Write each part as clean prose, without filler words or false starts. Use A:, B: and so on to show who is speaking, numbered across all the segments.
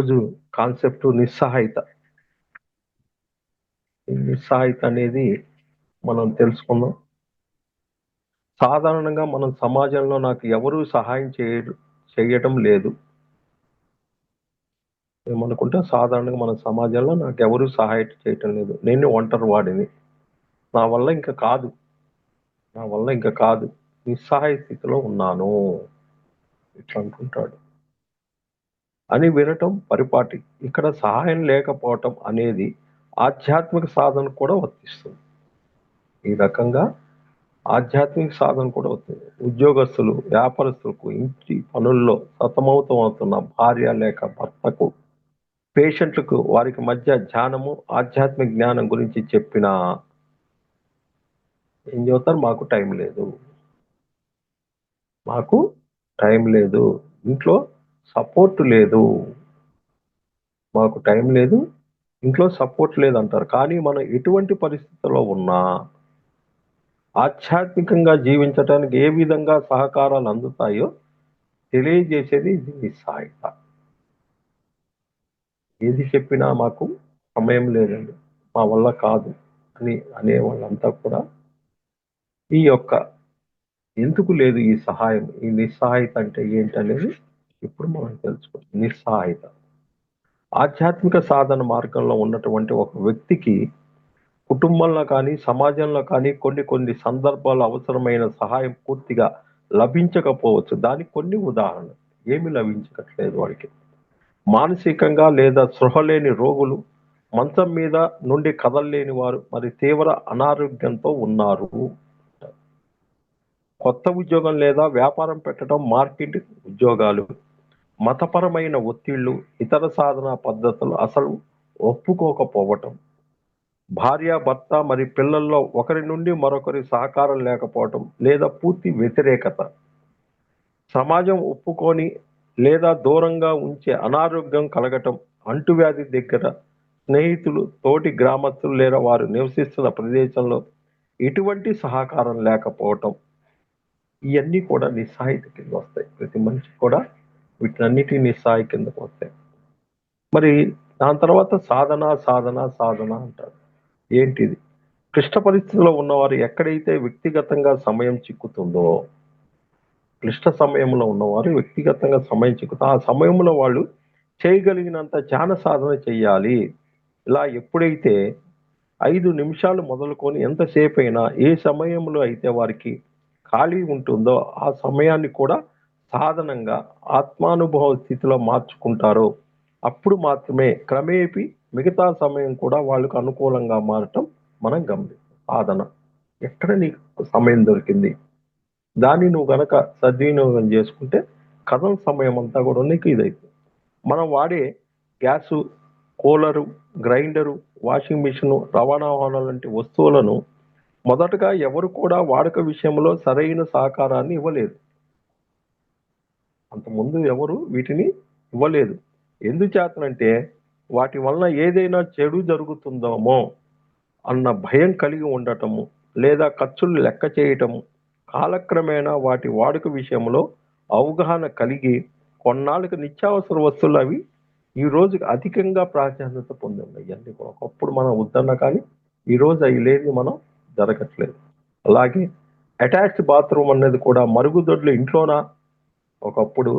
A: ఈరోజు కాన్సెప్ట్ నిస్సహాయత. ఈ నిస్సహాయత అనేది మనం తెలుసుకుందాం. సాధారణంగా మనం సమాజంలో నాకు ఎవరు సహాయం చేయటం లేదు. ఏమనుకుంటే సాధారణంగా మన సమాజంలో నాకెవరు సహాయం చేయటం లేదు. నేను ఒంటరి వాడిని. నా వల్ల ఇంక కాదు. నా వల్ల ఇంక కాదు. నిస్సహాయ స్థితిలో ఉన్నాను. ఇట్లా అనుకుంటాడు. అని వినటం పరిపాటి. ఇక్కడ సహాయం లేకపోవటం అనేది ఆధ్యాత్మిక సాధనకు కూడా వర్తిస్తుంది. ఈ రకంగా ఆధ్యాత్మిక సాధన కూడా అవుతుంది. ఉద్యోగస్తులు, వ్యాపారస్తులకు ఇంటి పనుల్లో సతమతమవుతున్న భార్య లేక భర్తకు, పేషెంట్లకు వారికి మధ్య ధ్యానము, ఆధ్యాత్మిక జ్ఞానం గురించి చెప్పినా ఏం చెబుతారు? మాకు టైం లేదు. మాకు టైం లేదు. ఇంట్లో సపోర్ట్ లేదు. మాకు టైం లేదు. ఇంట్లో సపోర్ట్ లేదంటారు. కానీ మనం ఎటువంటి పరిస్థితుల్లో ఉన్నా ఆధ్యాత్మికంగా జీవించటానికి ఏ విధంగా సహకారాలు అందుతాయో తెలియజేసేది ఇది నిస్సహాయత. ఏది చెప్పినా మాకు సమయం లేదండి, మా వల్ల కాదు అని అనే వాళ్ళంతా కూడా ఈ యొక్క ఎందుకు లేదు ఈ సహాయం, ఈ నిస్సహాయత అంటే ఏంటనేది ఇప్పుడు మనం తెలుసుకుందాం. నిస్సహాయత ఆధ్యాత్మిక సాధన మార్గంలో ఉన్నటువంటి ఒక వ్యక్తికి కుటుంబంలో కానీ సమాజంలో కానీ కొన్ని కొన్ని సందర్భాలు అవసరమైన సహాయం పూర్తిగా లభించకపోవచ్చు. దానికి కొన్ని ఉదాహరణలు. ఏమి లభించట్లేదు వాడికి? మానసికంగా లేదా స్పృహ లేని రోగులు, మంచం మీద నుండి కదలలేని వారు, మరి తీవ్ర అనారోగ్యంతో ఉన్నారు. కొత్త ఉద్యోగం లేదా వ్యాపారం పెట్టడం, మార్కెటింగ్ ఉద్యోగాలు, మతపరమైన ఒత్తిళ్లు, ఇతర సాధనా పద్ధతులు అసలు ఒప్పుకోకపోవటం, భార్య భర్త మరి పిల్లల్లో ఒకరి నుండి మరొకరి సహకారం లేకపోవటం లేదా పూర్తి వ్యతిరేకత, సమాజం ఒప్పుకొని లేదా దూరంగా ఉంచే అనారోగ్యం కలగటం, అంటువ్యాధి దగ్గర స్నేహితులు, తోటి గ్రామస్తులు లేదా వారు నివసిస్తున్న ప్రదేశంలో ఎటువంటి సహకారం లేకపోవటం, ఇవన్నీ కూడా నిస్సహాయత కింద వస్తాయి. ప్రతి మనిషి కూడా వీటన్నిటి నిస్సహాయ కిందకు వస్తాయి. మరి దాని తర్వాత సాధన సాధన సాధన అంటారు. ఏంటిది? క్లిష్ట పరిస్థితుల్లో ఉన్నవారు ఎక్కడైతే వ్యక్తిగతంగా సమయం చిక్కుతుందో, క్లిష్ట సమయంలో ఉన్నవారు వ్యక్తిగతంగా సమయం చిక్కుతా ఆ సమయంలో వాళ్ళు చేయగలిగినంత ధ్యాన సాధన చెయ్యాలి. ఇలా ఎప్పుడైతే 5 నిమిషాలు మొదలుకొని ఎంతసేపు అయినా ఏ సమయంలో అయితే వారికి ఖాళీ ఉంటుందో ఆ సమయాన్ని కూడా సాధనంగా ఆత్మానుభవ స్థితిలో మార్చుకుంటారో అప్పుడు మాత్రమే క్రమేపీ మిగతా సమయం కూడా వాళ్ళకు అనుకూలంగా మారటం మనం గమనిస్తాం. సాధన ఎక్కడ నీకు సమయం దొరికింది, దాన్ని నువ్వు గనక సద్వినియోగం చేసుకుంటే కథం సమయం అంతా కూడా నీకు ఇదైతుంది. మనం వాడే gas, cooler, grinder, washing machine, రవాణా వాహనాలు లాంటి వస్తువులను మొదటగా ఎవరు కూడా వాడక విషయంలో సరైన సహకారాన్ని ఇవ్వలేదు. అంతకుముందు ఎవరు వీటిని ఇవ్వలేదు. ఎందుచేతనంటే వాటి వలన ఏదైనా చెడు జరుగుతుందేమో అన్న భయం కలిగి ఉండటము, లేదా ఖర్చులు లెక్క చేయటము, కాలక్రమేణా వాటి వాడుక విషయంలో అవగాహన కలిగి కొన్నాళ్ళకి నిత్యావసర వస్తువులు అవి ఈ రోజు అధికంగా ప్రాధాన్యత పొందింది. ఇవన్నీ ఒకప్పుడు మనం వద్దన్నా కానీ ఈ రోజు అవి లేని మనం జరగట్లేదు. అలాగే అటాచ్డ్ బాత్రూమ్ అనేది కూడా మరుగుదొడ్లు ఇంట్లోనా, ఒకప్పుడు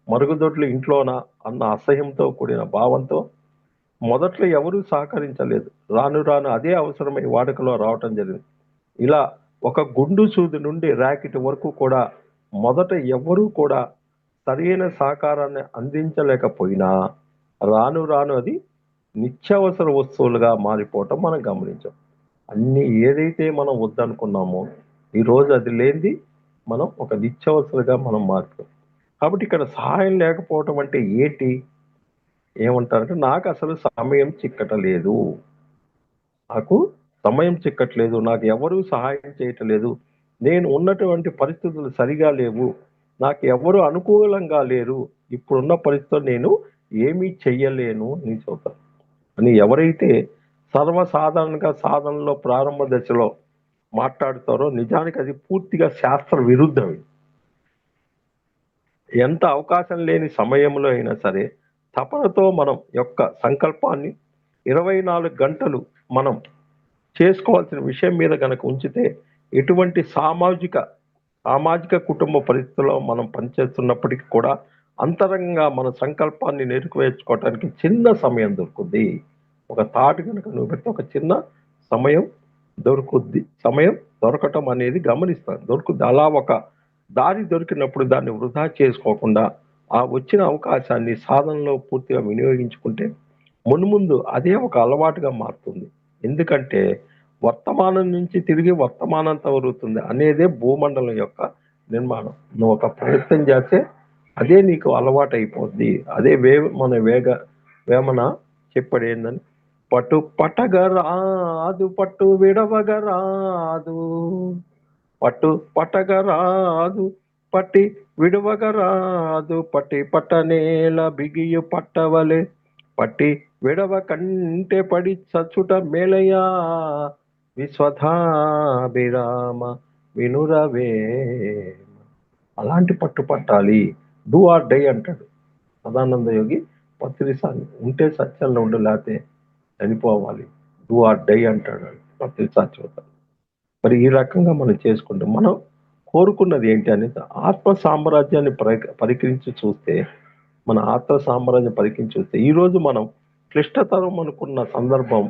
A: మరుగుదొడ్లు ఇంట్లోనా అన్న అసహ్యంతో కూడిన భావంతో మొదట్లో ఎవరూ సహకరించలేదు. రాను రాను అదే అవసరమై వాడుకలో రావటం జరిగింది. ఇలా ఒక గుండు సూది నుండి ర్యాకెట్ వరకు కూడా మొదట ఎవ్వరూ కూడా సరైన సహకారాన్ని అందించలేకపోయినా రాను రాను అది నిత్యావసర వస్తువులుగా మారిపోవటం మనం గమనించాం. అన్ని ఏదైతే మనం వద్దనుకున్నామో ఈరోజు అది లేనిది మనం ఒక నిత్యావసరగా మనం మారిపోయాం. కాబట్టి ఇక్కడ సహాయం లేకపోవటం అంటే ఏంటి? ఏమంటారంటే నాకు అసలు సమయం చిక్కటలేదు, నాకు సమయం చిక్కట్లేదు, నాకు ఎవరూ సహాయం చేయటం లేదు, నేను ఉన్నటువంటి పరిస్థితులు సరిగా లేవు, నాకు ఎవరు అనుకూలంగా లేరు, ఇప్పుడున్న పరిస్థితుల్లో నేను ఏమీ చెయ్యలేను అని చెబుతారు. అని ఎవరైతే సర్వసాధారణంగా సాధనలో ప్రారంభ దశలో మాట్లాడుతారో నిజానికి అది పూర్తిగా శాస్త్ర విరుద్ధం. ఎంత అవకాశం లేని సమయంలో అయినా సరే తపనతో మనం యొక్క సంకల్పాన్ని 24 గంటలు మనం చేసుకోవాల్సిన విషయం మీద గనక ఉంచితే ఎటువంటి సామాజిక కుటుంబ పరిస్థితుల్లో మనం పనిచేస్తున్నప్పటికీ కూడా అంతరంగంగా మన సంకల్పాన్ని నెరవేర్చుకోవటానికి చిన్న సమయం దొరుకుద్ది. ఒక థాట్ గనక నువ్వు పెడితే ఒక చిన్న సమయం దొరుకుద్ది. సమయం దొరకటం అనేది గమనిస్తాను. దొరుకుద్ది. అలా ఒక దారి దొరికినప్పుడు దాన్ని వృధా చేసుకోకుండా ఆ వచ్చిన అవకాశాన్ని సాధనలో పూర్తిగా వినియోగించుకుంటే మున్ముందు అదే ఒక అలవాటుగా మారుతుంది. ఎందుకంటే వర్తమానం నుంచి తిరిగి వర్తమానం తగులుతుంది అనేదే భూమండలం యొక్క నిర్మాణం. నువ్వు ఒక ప్రయత్నం చేస్తే అదే నీకు అలవాటు అయిపోద్ది. అదే వేమన చెప్పాడు ఏందని, పట్టు పట్టగరాదు పట్టు విడవగరాదు, పట్టు పట్టగరాదు పట్టి విడవగరాదు, పట్టి పట్టనేల బిగియు పట్టవలే, పట్టి విడవ కంటే పడి చచ్చుట మేలయ్యా, విశ్వధాభిరామ వినురవే. అలాంటి పట్టు పట్టాలి. డూ ఆర్ డై అంటాడు సదానంద యోగి. పత్రిసారి ఉంటే సత్యంలో ఉండు, లేకపోతే చనిపోవాలి. డూ ఆర్ డై అంటాడు పత్రి సాధ్యత. మరి ఈ రకంగా మనం చేసుకుంటే మనం కోరుకున్నది ఏంటి అనేది ఆత్మ సామ్రాజ్యాన్ని పరికరించి చూస్తే, మన ఆత్మ సామ్రాజ్యం పరికించి చూస్తే ఈరోజు మనం క్లిష్టతరం అనుకున్న సందర్భం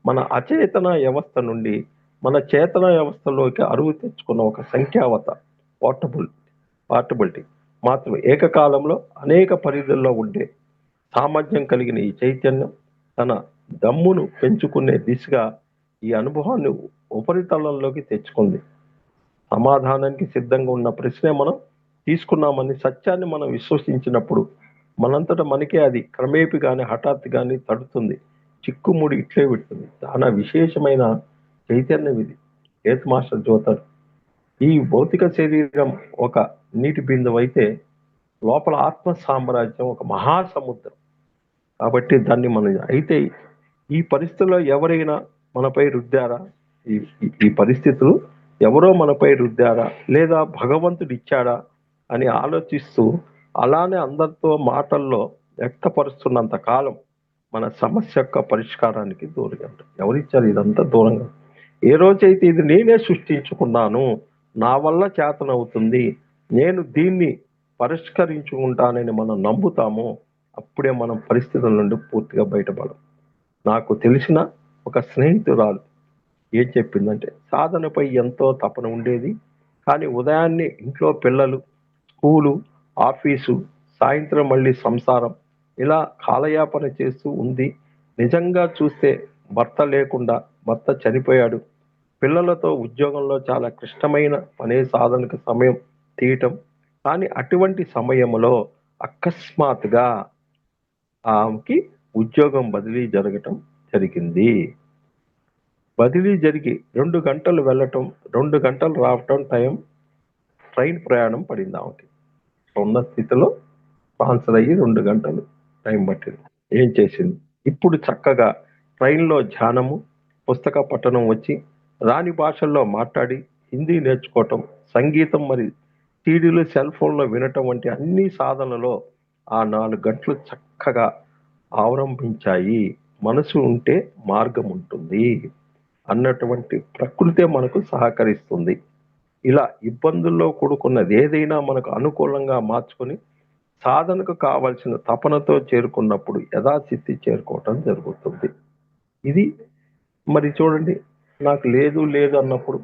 A: మన అచేతన వ్యవస్థ నుండి మన చేతన వ్యవస్థలోకి అరువు తెచ్చుకున్న ఒక సంఖ్యావత పార్టబిలిటీ మాత్రమే. ఏకకాలంలో అనేక పరిధుల్లో ఉండే సామర్థ్యం కలిగిన ఈ చైతన్యం తన దమ్మును పెంచుకునే దిశగా ఈ అనుభవాన్ని ఉపరితలంలోకి తెచ్చుకుంది. సమాధానానికి సిద్ధంగా ఉన్న ప్రశ్నే మనం తీసుకున్నామని సత్యాన్ని మనం విశ్వసించినప్పుడు మనంతటా మనకే అది క్రమేపి కానీ హఠాత్తు కానీ తడుతుంది, చిక్కుముడి ఇట్లే పెడుతుంది. చాలా విశేషమైన చైతన్యం ఇది. ఏత్ మాస్టర్ జ్యోతారు, ఈ భౌతిక శరీరం ఒక నీటి బిందువు అయితే లోపల ఆత్మ సామ్రాజ్యం ఒక మహాసముద్రం. కాబట్టి దాన్ని మనం అయితే ఈ పరిస్థితుల్లో ఎవరైనా మనపై రుద్దారా, ఈ పరిస్థితులు ఎవరో మనపై రుద్దారా లేదా భగవంతుడు ఇచ్చాడా అని ఆలోచిస్తూ అలానే అందరితో మాటల్లో వ్యక్తపరుస్తున్నంత కాలం మన సమస్య యొక్క పరిష్కారానికి దూరంగా ఉంటాం. ఎవరిచ్చారు ఇదంతా? దూరంగా. ఏ రోజైతే ఇది నేనే సృష్టించుకున్నాను, నా వల్ల చేతనవుతుంది, నేను దీన్ని పరిష్కరించుకుంటానని మనం నమ్ముతామో అప్పుడే మనం పరిస్థితుల నుండి పూర్తిగా బయటపడం. నాకు తెలిసిన ఒక స్నేహితురాలు ఏం చెప్పిందంటే, సాధనపై ఎంతో తపన ఉండేది, కానీ ఉదయాన్నే ఇంట్లో పిల్లలు, స్కూలు, ఆఫీసు, సాయంత్రం మళ్ళీ సంసారం, ఇలా కాలయాపన చేస్తూ ఉంది. నిజంగా చూస్తే భర్త లేకుండా, భర్త చనిపోయాడు, పిల్లలతో ఉద్యోగంలో చాలా క్లిష్టమైన పనే సాధనకు సమయం తీయటం. కానీ అటువంటి సమయంలో అకస్మాత్తుగా ఆమెకి ఉద్యోగం బదిలీ జరగటం జరిగింది. బదిలీ జరిగి 2 గంటలు వెళ్ళటం, 2 గంటలు రావటం ట్రైన్ ప్రయాణం పడింది ఆమెకి. ఉన్న స్థితిలో ట్రాన్స్ఫర్ అయ్యి 2 గంటలు టైం పట్టింది. ఏం చేసింది? ఇప్పుడు చక్కగా ట్రైన్లో ధ్యానము, పుస్తక పఠనం వచ్చి, రాని భాషల్లో మాట్లాడి, హిందీ నేర్చుకోవటం, సంగీతం, మరి సీడీలు, సెల్ ఫోన్లో వినటం వంటి అన్ని సాధనలో ఆ 4 గంటలు చక్కగా అవలంబించాయి. మనసు ఉంటే మార్గం ఉంటుంది అన్నటువంటి ప్రకృతే మనకు సహకరిస్తుంది. ఇలా ఇబ్బందుల్లో కూడుకున్నది ఏదైనా మనకు అనుకూలంగా మార్చుకొని సాధనకు కావలసిన తపనతో చేరుకున్నప్పుడు యథాస్థితి చేరుకోవటం జరుగుతుంది. ఇది మరి చూడండి, నాకు లేదు లేదు అన్నప్పుడు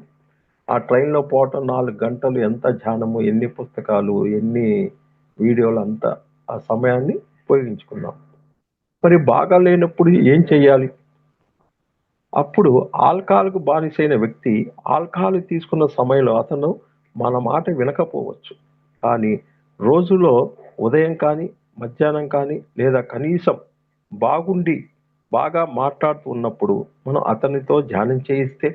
A: ఆ ట్రైన్లో పోవటం 4 గంటలు ఎంత ధ్యానము, ఎన్ని పుస్తకాలు, ఎన్ని వీడియోలు, అంతా ఆ సమయాన్ని ఉపయోగించుకున్నాం. మరి బాగా లేనప్పుడు ఏం చెయ్యాలి? అప్పుడు ఆల్కహాల్‌కు బానిసైన వ్యక్తి ఆల్కహాల్ తీసుకున్న సమయంలో అతను మన మాట వినకపోవచ్చు. కానీ రోజులో ఉదయం కానీ, మధ్యాహ్నం కానీ, లేదా కనీసం బాగుండి బాగా మాట్లాడుతూ ఉన్నప్పుడు మనం అతనితో ధ్యానం చేయిస్తే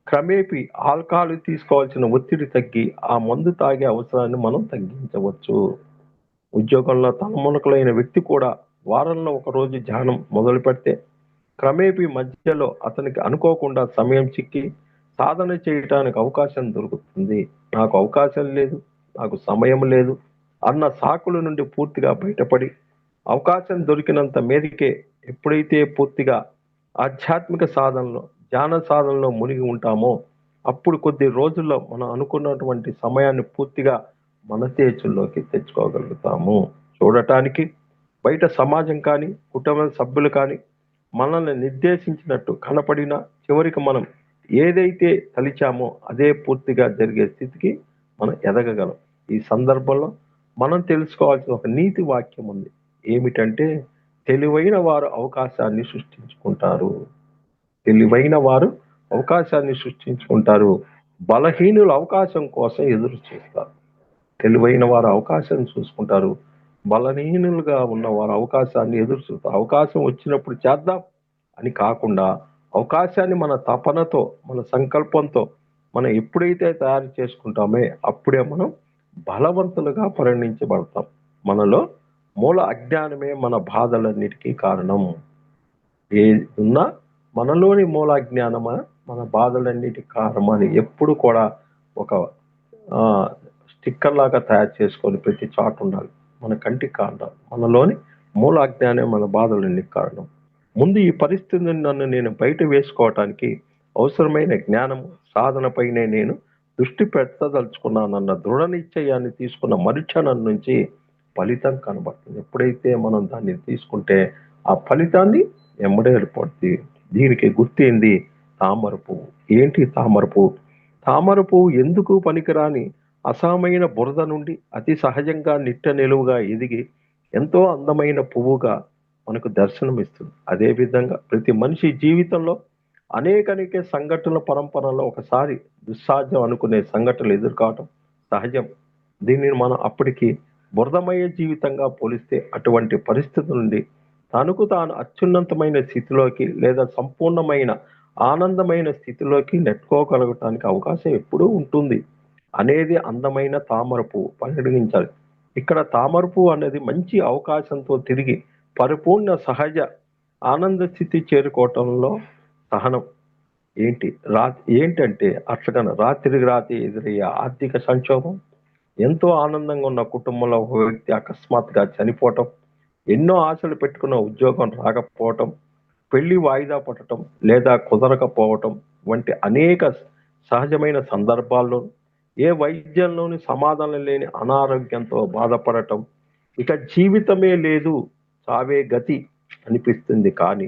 A: క్రమేపీ ఆల్కహాల్ తీసుకోవాల్సిన ఒత్తిడి తగ్గి ఆ మందు తాగే అవసరాన్ని మనం తగ్గించవచ్చు. ఉద్యోగంలో తలమునకలైన వ్యక్తి కూడా వారంలో ఒకరోజు ధ్యానం మొదలు పెడితే క్రమేపీ మధ్యలో అతనికి అనుకోకుండా సమయం చిక్కి సాధన చేయటానికి అవకాశం దొరుకుతుంది. నాకు అవకాశం లేదు, నాకు సమయం లేదు అన్న సాకుల నుండి పూర్తిగా బయటపడి అవకాశం దొరికినంత మేరకే ఎప్పుడైతే పూర్తిగా ఆధ్యాత్మిక సాధనలో, ధ్యాన సాధనలో మునిగి ఉంటామో, అప్పుడు కొద్ది రోజుల్లో మనం అనుకున్నటువంటి సమయాన్ని పూర్తిగా మన చేతుల్లోకి తెచ్చుకోగలుగుతాము. చూడటానికి బయట సమాజం కానీ, కుటుంబ సభ్యులు కానీ మనల్ని నిర్దేశించినట్టు కనపడినా చివరికి మనం ఏదైతే తలిచామో అదే పూర్తిగా జరిగే స్థితికి మనం ఎదగగలం. ఈ సందర్భంలో మనం తెలుసుకోవాల్సిన ఒక నీతి వాక్యం ఉంది. ఏమిటంటే, తెలివైన వారు అవకాశాన్ని సృష్టించుకుంటారు. తెలివైన వారు అవకాశాన్ని సృష్టించుకుంటారు. బలహీనులు అవకాశం కోసం ఎదురు చూస్తారు. తెలివైన వారు అవకాశం చూసుకుంటారు. బలహీనులుగా ఉన్నవారు అవకాశాన్ని ఎదురు చూస్తారు. అవకాశం వచ్చినప్పుడు చేద్దాం అని కాకుండా, అవకాశాన్ని మన తపనతో, మన సంకల్పంతో మనం ఎప్పుడైతే తయారు చేసుకుంటామో అప్పుడే మనం బలవంతులుగా పరిగణించబడతాం. మనలో మూల అజ్ఞానమే మన బాధలన్నిటికీ కారణం. ఏది ఉన్నా మనలోని మూల అజ్ఞానమా మన బాధలన్నిటికి కారణం అని ఎప్పుడు కూడా ఒక స్టిక్కర్ లాగా తయారు చేసుకొని ప్రతి చాటు ఉండాలి. మన కంటికి కారణం మనలోని మూల అజ్ఞానం మన బాధలన్నిటికి కారణం. ముందు ఈ పరిస్థితిని నన్ను నేను బయట వేసుకోవటానికి అవసరమైన జ్ఞానము, సాధనపైనే నేను దృష్టి పెట్టదలుచుకున్నానన్న దృఢ నిశ్చయాన్ని తీసుకున్న మరుక్షణం నుంచి ఫలితం కనబడుతుంది. ఎప్పుడైతే మనం దాన్ని తీసుకుంటే ఆ ఫలితాన్ని ఎమ్మడే ఏర్పడుతుంది. దీనికి గుర్తేంది? తామర పువ్వు. ఏంటి తామర పువ్వు? తామర పువ్వు ఎందుకు పనికిరాని అసామైన బురద నుండి అతి సహజంగా నిట్ట నిలువుగా ఎదిగి ఎంతో అందమైన పువ్వుగా మనకు దర్శనమిస్తుంది. అదేవిధంగా ప్రతి మనిషి జీవితంలో అనేక సంఘటనల పరంపరలో ఒకసారి దుస్సాధ్యం అనుకునే సంఘటనలు ఎదుర్కోవటం సహజం. దీనిని మనం అప్పటికి బురదమయ జీవితంగా పోలిస్తే అటువంటి పరిస్థితి నుండి తనకు తాను అత్యున్నతమైన స్థితిలోకి లేదా సంపూర్ణమైన ఆనందమైన స్థితిలోకి నెట్టుకోగలగటానికి అవకాశం ఎప్పుడూ ఉంటుంది అనేది అందమైన తామర పువ్వు పరిగణించాలి. ఇక్కడ తామర పువ్వు అనేది మంచి అవకాశంతో తిరిగి పరిపూర్ణ సహజ ఆనంద స్థితి చేరుకోవటంలో సహనం ఏంటంటే అట్లగా రాత్రికి రాత్రి ఎదురయ్యే ఆర్థిక సంక్షోభం, ఎంతో ఆనందంగా ఉన్న కుటుంబంలో ఒక వ్యక్తి అకస్మాత్తుగా చనిపోవటం, ఎన్నో ఆశలు పెట్టుకున్న ఉద్యోగం రాకపోవటం, పెళ్లి వాయిదా పడటం లేదా కుదరకపోవటం వంటి అనేక సహజమైన సందర్భాల్లో ఏ వైద్యంలోని సమాధానం లేని అనారోగ్యంతో బాధపడటం, ఇక జీవితమే లేదు, చావే గతి అనిపిస్తుంది. కానీ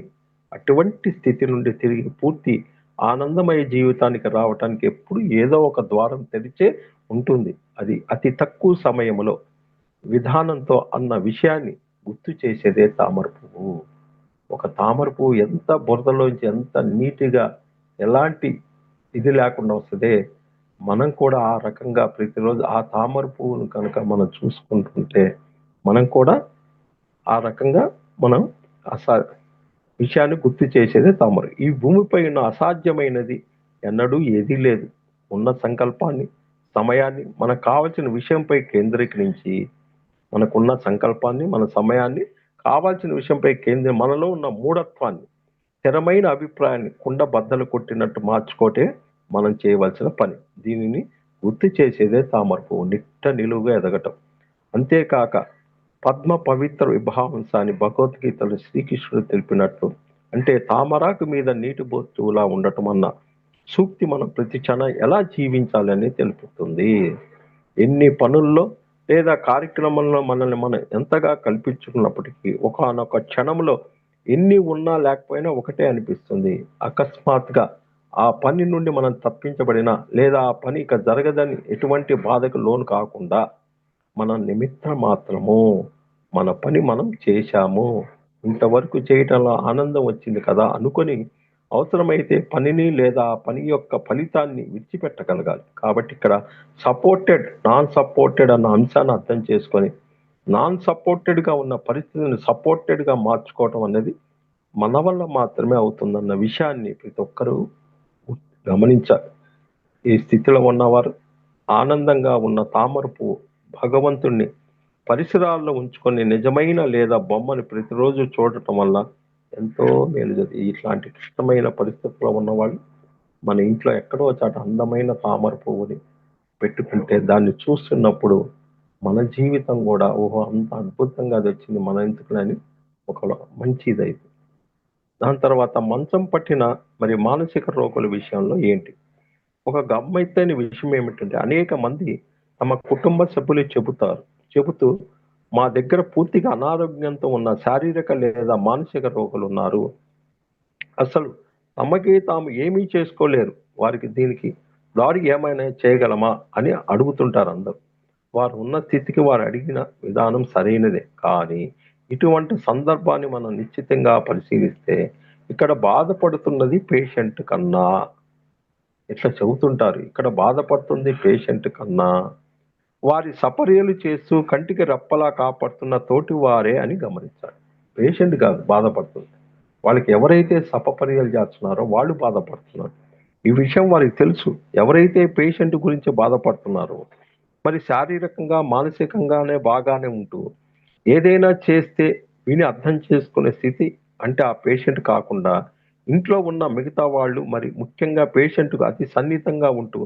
A: అటువంటి స్థితి నుండి తిరిగి పూర్తి ఆనందమయ జీవితానికి రావటానికి ఎప్పుడు ఏదో ఒక ద్వారం తెరిచే ఉంటుంది. అది అతి తక్కువ సమయంలో విధానంతో అన్న విషయాన్ని గుర్తు చేసేదే తామర పువ్వు. ఒక తామర పువ్వు ఎంత బురదలోంచి ఎంత నీటిగా ఎలాంటి ఇది లేకుండా వస్తుందే, మనం కూడా ఆ రకంగా ప్రతిరోజు ఆ తామర పువ్వును కనుక మనం చూసుకుంటుంటే మనం కూడా ఆ రకంగా మనం విషయాన్ని గుర్తు చేసేదే తామర. ఈ భూమిపై ఉన్న అసాధ్యమైనది ఎన్నడూ ఏదీ లేదు. ఉన్న సంకల్పాన్ని, సమయాన్ని మనకు కావలసిన విషయంపై కేంద్రీకరించి మనకున్న సంకల్పాన్ని, మన సమయాన్ని కావాల్సిన విషయంపై మనలో ఉన్న మూఢత్వాన్ని, స్థిరమైన అభిప్రాయాన్ని కుండ బద్దలు కొట్టినట్టు మార్చుకోటే మనం చేయవలసిన పని. దీనిని గుర్తు చేసేదే తామర పువ్వు నిట్ట నిలువుగా ఎదగటం. అంతేకాక పద్మ పవిత్ర విభావంసాన్ని భగవద్గీతలో శ్రీకృష్ణుడు తెలిపినట్లు, అంటే తామరాకు మీద నీటి బొట్టులా ఉండటం అన్న సూక్తి మనం ప్రతి క్షణం ఎలా జీవించాలని తెలుపుతుంది. ఎన్ని పనుల్లో లేదా కార్యక్రమంలో మనల్ని మనం ఎంతగా కల్పించుకున్నప్పటికీ ఒకానొక క్షణంలో ఎన్ని ఉన్నా లేకపోయినా ఒకటే అనిపిస్తుంది. అకస్మాత్తుగా ఆ పని నుండి మనం తప్పించబడిన లేదా ఆ పని ఇక జరగదని ఎటువంటి బాధకు లోను కాకుండా మన నిమిత్తం మాత్రము మన పని మనం చేశాము, ఇంతవరకు చేయటంలో ఆనందం వచ్చింది కదా అనుకొని అవసరమైతే పనిని లేదా ఆ పని యొక్క ఫలితాన్ని విడిచిపెట్టగలగాలి. కాబట్టి ఇక్కడ సపోర్టెడ్, నాన్ సపోర్టెడ్ అన్న అంశాన్ని అర్థం చేసుకొని నాన్ సపోర్టెడ్గా ఉన్న పరిస్థితిని సపోర్టెడ్గా మార్చుకోవటం అనేది మన వల్ల మాత్రమే అవుతుందన్న విషయాన్ని ప్రతి ఒక్కరూ గమనించాలి. ఈ స్థితిలో ఉన్నవారు ఆనందంగా ఉన్న తామర పువ్వు భగవంతుణ్ణి పరిసరాల్లో ఉంచుకొని నిజమైన లేదా బొమ్మని ప్రతిరోజు చూడటం వల్ల ఎంతో మేలు జరిగింది. ఇట్లాంటి క్లిష్టమైన పరిస్థితుల్లో ఉన్నవాళ్ళు మన ఇంట్లో ఎక్కడో చాట అందమైన తామర పువ్వుని పెట్టుకుంటే దాన్ని చూస్తున్నప్పుడు మన జీవితం కూడా ఓహో అంత అద్భుతంగా అది వచ్చింది మన ఎందుకులని ఒక మంచి ఇదైతే. దాని తర్వాత మంచం పట్టిన మరి మానసిక రోగుల విషయంలో ఏంటి? ఒక గమ్మత్తైన విషయం ఏమిటంటే అనేక మంది తమ కుటుంబ సభ్యులు చెబుతూ మా దగ్గర పూర్తిగా అనారోగ్యంతో ఉన్న శారీరక లేదా మానసిక రోగులున్నారు. అసలు తమకి తాము ఏమీ చేసుకోలేరు. వారికి దీనికి దారి ఏమైనా చేయగలమా అని అడుగుతుంటారు అందరూ. వారు ఉన్న స్థితికి వారు అడిగిన విధానం సరైనదే. కానీ ఇటువంటి సందర్భాన్ని మనం నిశ్చితంగా పరిశీలిస్తే ఇక్కడ బాధపడుతున్నది పేషెంట్ కన్నా ఇట్లా చెబుతుంటారు. ఇక్కడ బాధపడుతుంది పేషెంట్ కన్నా వారి సపర్యలు చేస్తూ కంటికి రెప్పలా కాపాడుతున్న తోటి వారే అని గమనించాలి. పేషెంట్ కాదు బాధపడుతుంది. వాళ్ళకి ఎవరైతే సపర్యలు చేస్తున్నారో వాళ్ళు బాధపడుతున్నారు. ఈ విషయం వారికి తెలుసు. ఎవరైతే పేషెంట్ గురించి బాధపడుతున్నారో మరి శారీరకంగా మానసికంగానే బాగానే ఉంటూ ఏదైనా చేస్తే విని అర్థం చేసుకునే స్థితి అంటే ఆ పేషెంట్ కాకుండా ఇంట్లో ఉన్న మిగతా వాళ్ళు మరి ముఖ్యంగా పేషెంట్‌కు అతి సన్నిహితంగా ఉంటూ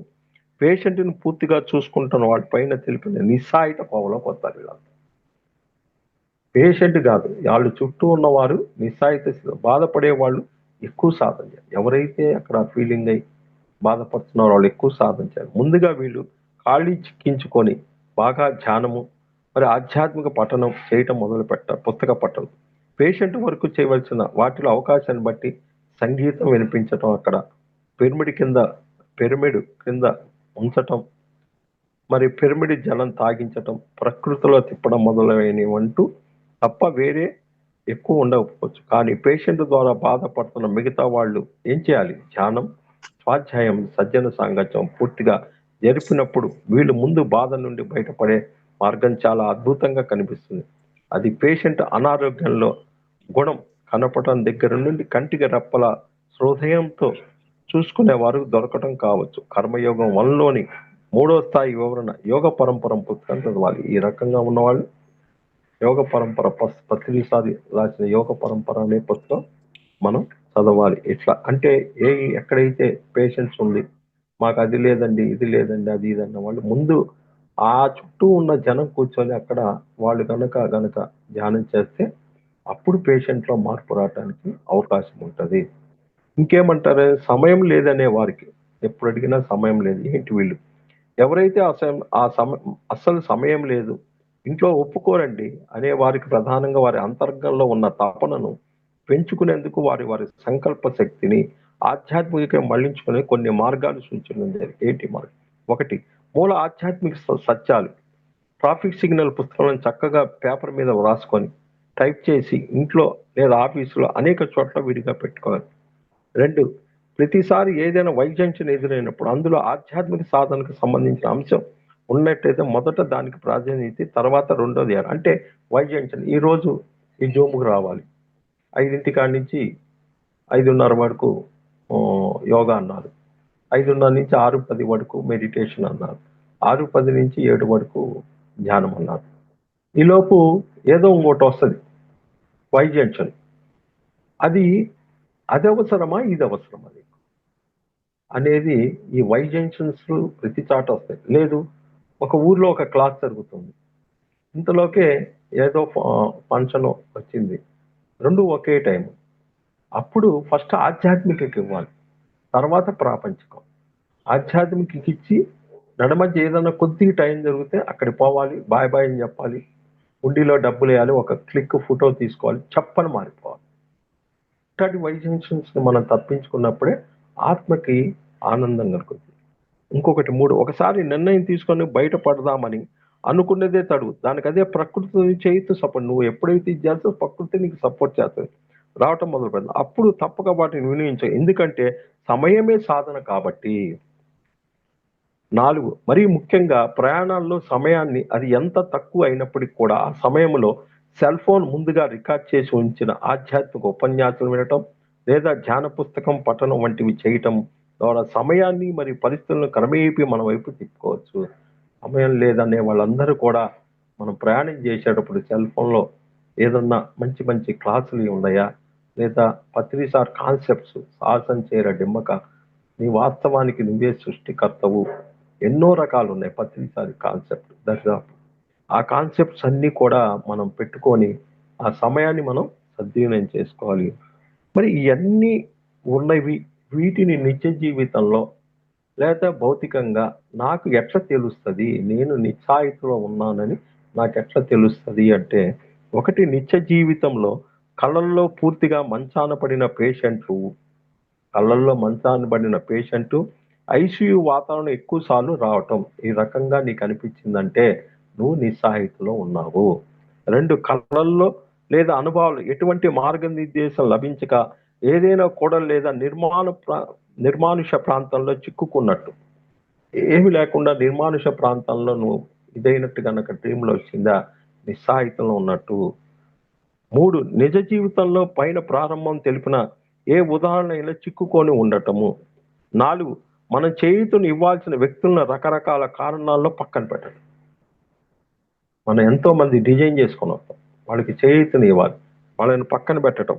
A: పేషెంట్‌ని పూర్తిగా చూసుకుంటున్న వాడి పైన తెలిపిన నిస్సహాయత కోవలోకొస్తారు వీళ్ళంతా. పేషెంట్ కాదు. ఆళ్ళు చుట్టూ ఉన్నవారు నిస్సహాయత స్థితిలో బాధపడేవాళ్ళు ఎక్కువ సాధన చేయాలి. ఎవరైతే అక్కడ ఫీలింగ్ అయ్యి బాధపడుతున్నారో వాళ్ళు ఎక్కువ సాధన చేయాలి. ముందుగా వీళ్ళు ఖాళీ చిక్కించుకొని బాగా ధ్యానము, మరి ఆధ్యాత్మిక పఠనం చేయటం మొదలుపెట్టాలి. పుస్తక పఠనం. పేషెంట్ వరకు చేయవలసిన వాటిలో అవకాశాన్ని బట్టి సంగీతం వినిపించటం అక్కడ, పిరమిడ్ కింద పిరమిడ్ కింద ఉంచటం, మరి పిరమిడ్ జలం తాగించటం, ప్రకృతిలో తిప్పడం మొదలైనవంటూ తప్ప వేరే ఎక్కువ ఉండకపోవచ్చు. కానీ పేషెంట్ ద్వారా బాధపడుతున్న మిగతా వాళ్ళు ఏం చేయాలి? ధ్యానం, స్వాధ్యాయం, సజ్జన సాంగత్యం పూర్తిగా జరిపినప్పుడు వీళ్ళు ముందు బాధ నుండి బయటపడే మార్గం చాలా అద్భుతంగా కనిపిస్తుంది. అది పేషెంట్ అనారోగ్యంలో గుణం కనపడటం దగ్గర నుండి కంటికి రెప్పల హృదయంతో చూసుకునేవారు దొరకటం కావచ్చు. కర్మయోగం 1లోని 3వ స్థాయి వివరణ యోగ పరంపర పుస్తకం చదవాలి. ఈ రకంగా ఉన్నవాళ్ళు యోగ పరంపర పత్రిసారి రాసిన యోగ పరంపర అనే పుస్తకం మనం చదవాలి. ఇట్లా అంటే ఎక్కడైతే పేషెన్స్ ఉంది, మాకు అది లేదండి, ఇది లేదండి, అది ఇది అన్న వాళ్ళు ముందు ఆ చుట్టూ ఉన్న జనం కూర్చొని అక్కడ వాళ్ళు గనక ధ్యానం చేస్తే అప్పుడు పేషెంట్‌లో మార్పు రావటానికి అవకాశం ఉంటది. ఇంకేమంటారు? సమయం లేదనే వారికి ఎప్పుడు అడిగినా సమయం లేదు. ఏంటి వీళ్ళు? ఎవరైతే అస్సలు సమయం లేదు, ఇంట్లో ఒప్పుకోరండి అనే వారికి ప్రధానంగా వారి అంతరంగంలో ఉన్న తపనను పెంచుకునేందుకు వారి వారి సంకల్ప శక్తిని ఆధ్యాత్మికంగా మళ్లించుకునే కొన్ని మార్గాలు సూచించారు. ఏంటి మార్గం? ఒకటి మూల ఆధ్యాత్మిక సత్యాలు. ట్రాఫిక్ సిగ్నల్ పుస్తకాలను చక్కగా పేపర్ మీద వ్రాసుకొని టైప్ చేసి ఇంట్లో లేదా ఆఫీసులో అనేక చోట్ల విడిగా పెట్టుకోవాలి. 2 ప్రతిసారి ఏదైనా వైజంక్షన్ ఎదురైనప్పుడు అందులో ఆధ్యాత్మిక సాధనకు సంబంధించిన అంశం ఉన్నట్టయితే మొదట దానికి ప్రాధాన్యత తర్వాత రెండోది అంటే వైజంక్షన్ ఈరోజు ఈ జూమ్‌కి రావాలి. 5 కాడ నుంచి 5:30 వరకు యోగా అన్నారు. 5:30 నుంచి 6:10 వరకు మెడిటేషన్ అన్నారు. 6:10 నుంచి 7 వరకు ధ్యానం అన్నారు. ఈలోపు ఏదో ఇంకోటొస్తది. వైజంక్షన్. అది అదవసరమా? ఇదవసరమా నీకు? అనేది ఈ వై జంక్షన్స్ ప్రతి చాట వస్తాయి. లేదు ఒక ఊర్లో ఒక క్లాస్ జరుగుతుంది. ఇంతలోకే ఏదో ఫంక్షన్ వచ్చింది. 2 ఒకే టైం. అప్పుడు ఫస్ట్ ఆధ్యాత్మికకివ్వాలి. తర్వాత ప్రాపంచికం. ఆధ్యాత్మికకిచ్చి నడమధ్య ఏదన్నా కొద్దిగా టైం జరిగితే అక్కడికి పోవాలి. బాయ్ బాయ్ అని చెప్పాలి. హుండీలో డబ్బులేయాలి. ఒక క్లిక్ ఫోటో తీసుకోవాలి. చప్పని మారిపోవాలి. ఇట్లాంటి వై జంక్షన్స్‌ని మనం తప్పించుకున్నప్పుడే ఆత్మకి ఆనందం కలుగుతుంది. ఇంకొకటి 3 ఒకసారి నిర్ణయం తీసుకొని బయటపడదామని అనుకున్నదే తడువు. దానికదే ప్రకృతి చేయితో సపోర్ట్. నువ్వు ఎప్పుడైతే ఇది చేస్తావో ప్రకృతి నీకు సపోర్ట్ చేస్తది. రావటం మొదలుపెడతావు. అప్పుడు తప్పక వాటిని వినియోగించు. ఎందుకంటే సమయమే సాధన కాబట్టి. 4 మరీ ముఖ్యంగా ప్రయాణాల్లో సమయాన్ని అది ఎంత తక్కువ అయినప్పటికి కూడా ఆ సమయంలో సెల్ ఫోన్ ముందుగా రికార్డ్ చేసి ఉంచిన ఆధ్యాత్మిక ఉపన్యాసాలు వినటం లేదా ధ్యాన పుస్తకం పఠనం వంటివి చేయటం ద్వారా సమయాన్ని మరియు పరిస్థితులను క్రమేపీ మన వైపు తిప్పుకోవచ్చు. సమయం లేదనే వాళ్ళందరూ కూడా మనం ప్రయాణం చేసేటప్పుడు సెల్ ఫోన్‌లో ఏదన్నా మంచి మంచి క్లాసులు ఉన్నాయా? లేదా పత్రిసార్ కాన్సెప్ట్స్ సాహసం చేయర డిమ్మక, నీ వాస్తవానికి నువ్వే సృష్టికర్తవు. ఎన్నో రకాలున్నాయి పత్రిసారి కాన్సెప్ట్ దరిదాపు. ఆ కాన్సెప్ట్స్ అన్నీ కూడా మనం పెట్టుకొని ఆ సమయాన్ని మనం సద్వినియోగం చేసుకోవాలి. మరి ఇయన్నీ ఉన్నవి వీటిని నిత్య జీవితంలో లేదా భౌతికంగా నాకు ఎట్లా తెలుస్తది? నేను నిస్సహాయతలో ఉన్నానని నాకెట్లా తెలుస్తది అంటే, ఒకటి నిత్య జీవితంలో కళ్ళల్లో పూర్తిగా మంచాన పడిన పేషెంట్లు కళ్ళల్లో మంచాన పడిన పేషెంటు ఐసీయూ వాతావరణం ఎక్కువ సార్లు రావటం. ఈ రకంగా నీకనిపించిందంటే నువ్వు నిస్సహాయతలో ఉన్నావు. 2 కళ్ళల్లో లేదా అనుభవాలు ఎటువంటి మార్గనిర్దేశం లభించక ఏదైనా కూడలి లేదా నిర్మానుష ప్రాంతంలో చిక్కుకున్నట్టు. ఏమి లేకుండా నిర్మానుష ప్రాంతంలో నువ్వు ఇదైనట్టు గనక డ్రీమ్‌లో వచ్చిందా? నిస్సహాయతలో ఉన్నట్టు. 3 నిజ జీవితంలో పైన ప్రారంభం తెలిపిన ఏ ఉదాహరణ అయినా చిక్కుకొని ఉండటము. 4 మనం చేయూతను ఇవ్వాల్సిన వ్యక్తులను రకరకాల కారణాల్లో పక్కన పెట్టడం. మనం ఎంతో మంది డిజైన్ చేసుకొని వస్తాం. వాళ్ళకి చేయూతనివ్వాలి. వాళ్ళని పక్కన పెట్టటం.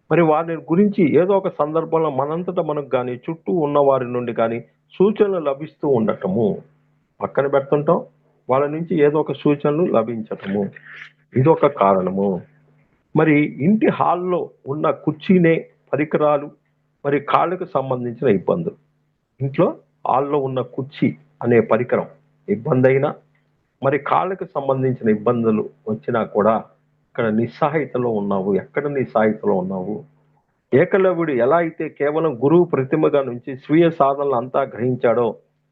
A: మరి వారి గురించి ఏదో ఒక సందర్భంలో మనంతట మనకు గాని, చుట్టూ ఉన్న వారి నుండి గాని సూచనలు లభిస్తూ ఉండటము. పక్కన పెడుతుంటాం. వాళ్ళ నుంచి ఏదో ఒక సూచనలు లభించటము. ఇదొక కారణము. మరి ఇంటి హాల్‌లో ఉన్న కుర్చీనే పరికరాలు, మరి కాళ్ళకు సంబంధించిన ఇబ్బందులు. ఇంట్లో హాల్‌లో ఉన్న కుర్చీ అనే పరికరం ఇబ్బందైనా, మరి కాళ్ళకి సంబంధించిన ఇబ్బందులు వచ్చినా కూడా ఇక్కడ నిస్సహాయతలో ఉన్నావు. ఎక్కడ నిస్సహాయతలో ఉన్నావు? ఏకలవ్యుడు ఎలా అయితే కేవలం గురువు ప్రతిమగా నుంచి స్వీయ సాధనలు అంతా గ్రహించాడో,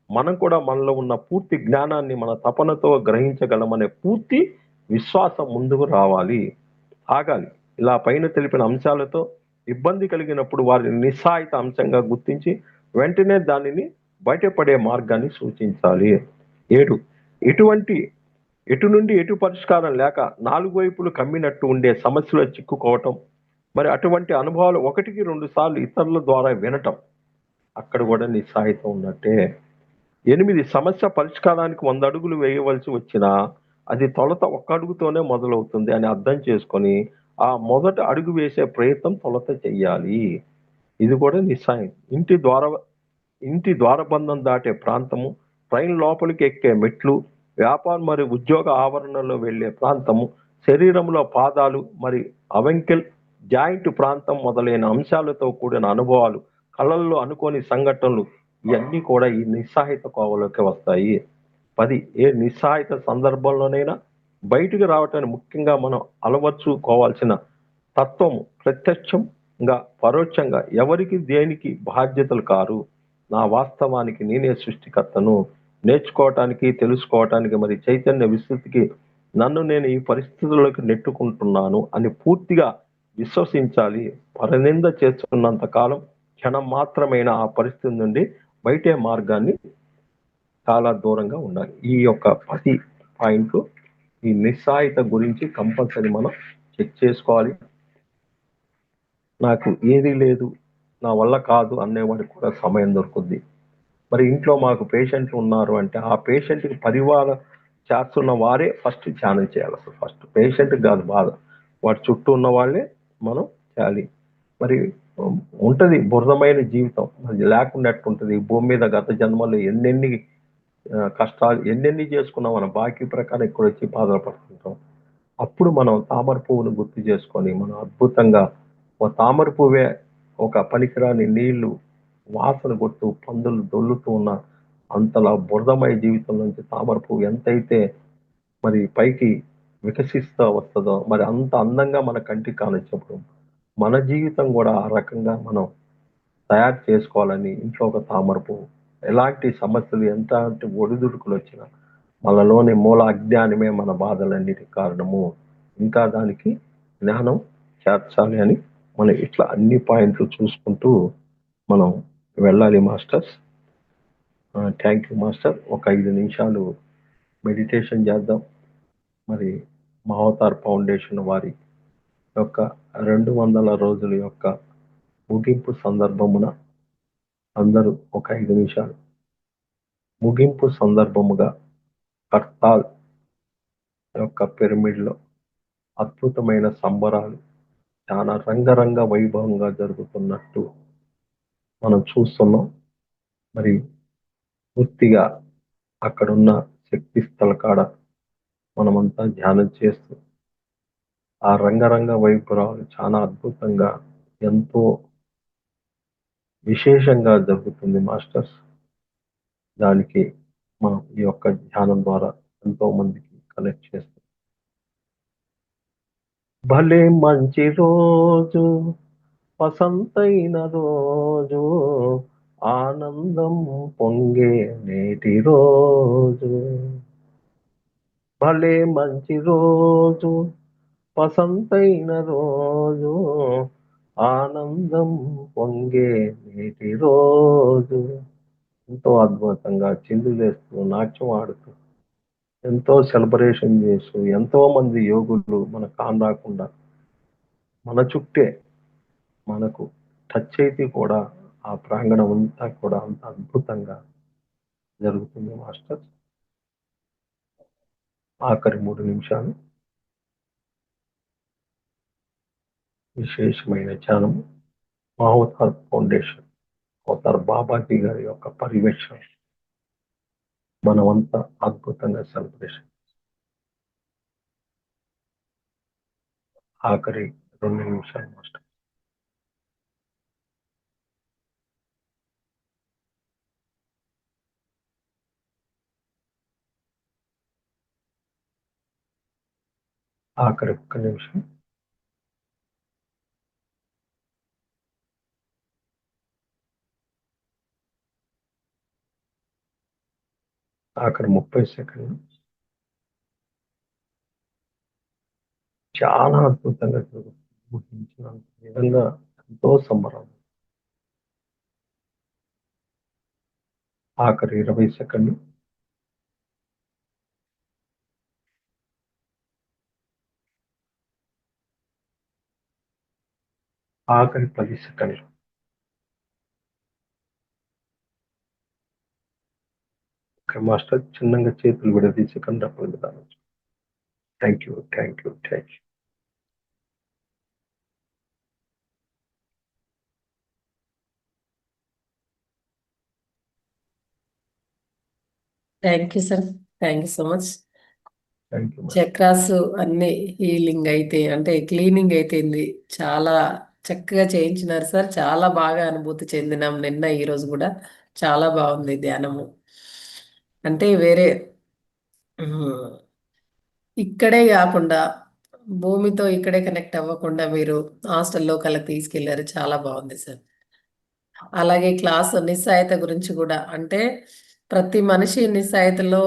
A: మనం కూడా మనలో ఉన్న పూర్తి జ్ఞానాన్ని మన తపనతో గ్రహించగలమనే పూర్తి విశ్వాసం ముందుకు రావాలి. ఆగాలి. ఇలా పైన తెలిపిన అంశాలతో ఇబ్బంది కలిగినప్పుడు వారిని నిస్సహాయత అంశంగా గుర్తించి వెంటనే దానిని బయటపడే మార్గాన్ని సూచించాలి. 7 ఎటువంటి ఎటు నుండి ఎటు పరిష్కారం లేక 4 వైపులు కమ్మినట్టు ఉండే సమస్యలో చిక్కుకోవటం. మరి అటువంటి అనుభవాలు 1కి 2 సార్లు ఇతరుల ద్వారా వినటం. అక్కడ కూడా నిస్సహాయత ఉన్నట్టే. 8 సమస్య పరిష్కారానికి 100 అడుగులు వేయవలసి వచ్చినా అది తొలుత ఒక్క అడుగుతోనే మొదలవుతుంది అని అర్థం చేసుకొని ఆ మొదట అడుగు వేసే ప్రయత్నం తొలుత చెయ్యాలి. ఇది కూడా నిస్సహాయం. ఇంటి ద్వారబంధం దాటే ప్రాంతము, ట్రైన్ లోపలికి ఎక్కే మెట్లు, వ్యాపారం మరియు ఉద్యోగ ఆవరణలో వెళ్ళే ప్రాంతము, శరీరంలో పాదాలు మరి అవంకెల్ జాయింట్ ప్రాంతం మొదలైన అంశాలతో కూడిన అనుభవాలు, కళల్లో అనుకోని సంఘటనలు ఇవన్నీ కూడా ఈ నిస్సహాయత కోవలోకి వస్తాయి. 10 ఏ నిస్సహాయత సందర్భంలోనైనా బయటికి రావటానికి ముఖ్యంగా మనం అలవర్చుకోవాల్సిన తత్వము ప్రత్యక్షంగా పరోక్షంగా ఎవరికి దేనికి బాధ్యతలు కారు. నా వాస్తవానికి నేనే సృష్టికర్తను. నేర్చుకోవటానికి, తెలుసుకోవటానికి మరి చైతన్య విస్తృతికి నన్ను నేను ఈ పరిస్థితుల్లోకి నెట్టుకుంటున్నాను అని పూర్తిగా విశ్వసించాలి. పరనింద చేస్తున్నంత కాలం క్షణం మాత్రమైన ఆ పరిస్థితి నుండి బయటే మార్గాన్ని చాలా దూరంగా ఉండాలి. ఈ యొక్క 10 పాయింట్లు ఈ నిస్సహాయత గురించి కంపల్సరీ మనం చెక్ చేసుకోవాలి. నాకు ఏదీ లేదు, నా వల్ల కాదు అనేవాడికి కూడా సమయం దొరుకుద్ది. మరి ఇంట్లో మాకు పేషెంట్లు ఉన్నారు అంటే ఆ పేషెంట్‌కి పరివారం చేస్తున్న వారే ఫస్ట్ ధ్యానం చేయాలి అసలు ఫస్ట్. పేషెంట్‌కి కాదు బాధ. వాడి చుట్టూ ఉన్న వాళ్ళే మనం చేయాలి. మరి ఉంటది బురదమైన జీవితం. అది లేకుండా ఎట్టుంటది? ఈ భూమి మీద గత జన్మలో ఎన్నెన్ని కష్టాలు ఎన్నెన్ని చేసుకున్నాం మనం బాకీ ప్రకారం ఇక్కడొచ్చి బాధలు పడుతుంటాం. అప్పుడు మనం తామర పువ్వును గుర్తు చేసుకొని మనం అద్భుతంగా ఒక తామర పువ్వే ఒక పనికిరాని నీళ్లు వాసన కొడుతూ పందులు దొర్లుతూ ఉన్న అంతలా బురదమయ జీవితం నుంచి తామర పువ్వు ఎంతైతే మరి పైకి వికసిస్తా వస్తదో మరి అంత అందంగా మన కంటికి కానొచ్చినప్పుడు మన జీవితం కూడా ఆ రకంగా మనం తయారు చేసుకోవాలని ఇంట్లో ఒక తామర పువ్వు ఎలాంటి సమస్యలు ఎంతటి ఒడిదుడుకులు వచ్చినా మనలోని మూల అజ్ఞానమే మన బాధలన్నిటికి కారణము. ఇంకా దానికి జ్ఞానం చేర్చాలి అని మనం ఇట్లా అన్ని పాయింట్లు చూసుకుంటూ మనం వెళ్ళాలి మాస్టర్స్. Thank you master. ఒక 5 నిమిషాలు మెడిటేషన్ చేద్దాం. మరి మహావతార్ ఫౌండేషన్ వారి యొక్క 200 రోజుల యొక్క ముగింపు సందర్భమున అందరూ ఒక 5 నిమిషాలు ముగింపు సందర్భముగా కర్తాల్ యొక్క పిరమిడ్‌లో అద్భుతమైన సంబరాలు చాలా రంగరంగ వైభవంగా జరుగుతున్నట్టు మనం చూస్తున్నాం. మరి పూర్తిగా అక్కడున్న శక్తి స్థల కాడ మనమంతా ధ్యానం చేస్తూ ఆ రంగరంగ వైభవాలు చాలా అద్భుతంగా ఎంతో విశేషంగా జరుగుతుంది మాస్టర్స్. దానికి మనం ఈ యొక్క ధ్యానం ద్వారా ఎంతో మందికి కనెక్ట్ చేస్తాం. భలే మంచి రోజు, వసంతైన రోజు, ఆనందం పొంగే నేటి రోజు. భలే మంచి రోజు, వసంతైన రోజు, ఆనందం పొంగే నేటి రోజు. ఎంతో అద్భుతంగా చిందులేస్తూ నాట్యం ఆడుతూ ఎంతో సెలబ్రేషన్ చేస్తూ ఎంతో మంది యోగులు మన కానరాకుండా మన చుట్టే మనకు టచ్ అయితే కూడా ఆ ప్రాంగణం అంతా కూడా అంత అద్భుతంగా జరుగుతుంది మాస్టర్. ఆఖరి 3 నిమిషాలు విశేషమైన ధ్యానం మహోతార్ ఫౌండేషన్ అవతార్ బాబాజీ గారి యొక్క పర్యవేక్షణ మనమంతా అద్భుతంగా సెలబ్రేషన్. ఆఖరి 2 నిమిషాలు మాస్టర్. ఆఖరి 1 నిమిషం. ఆఖరి 30 సెకండ్లు. చాలా అద్భుతంగా జరుగుతుంది. ఊహించినంత విధంగా ఎంతో సంబరం. ఆఖరి 20 సెకండ్లు. ఆఖరి 10 సెకండ్లు. ఓకే మాస్టర్, చిన్నగా చేతులు విడదీసి కండపలు విధానం. Thank you, thank you, thank you.
B: Thank you sir, thank you so much.
A: Thank you.
B: Chakras అన్ని హీలింగ్ అయితే అంటే క్లీనింగ్ అయిపోయింది, చాలా చక్కగా చేయించినారు సార్. చాలా బాగా అనుభూతి చెందినాం నిన్న ఈ రోజు కూడా. చాలా బాగుంది ధ్యానము. అంటే వేరే ఇక్కడే కాకుండా భూమితో ఇక్కడే కనెక్ట్ అవ్వకుండా మీరు హాస్టల్లో కల్లా తీసుకెళ్లారు, చాలా బాగుంది సార్. అలాగే క్లాస్ నిస్సాయత గురించి కూడా, అంటే ప్రతి మనిషి నిస్సాయతలో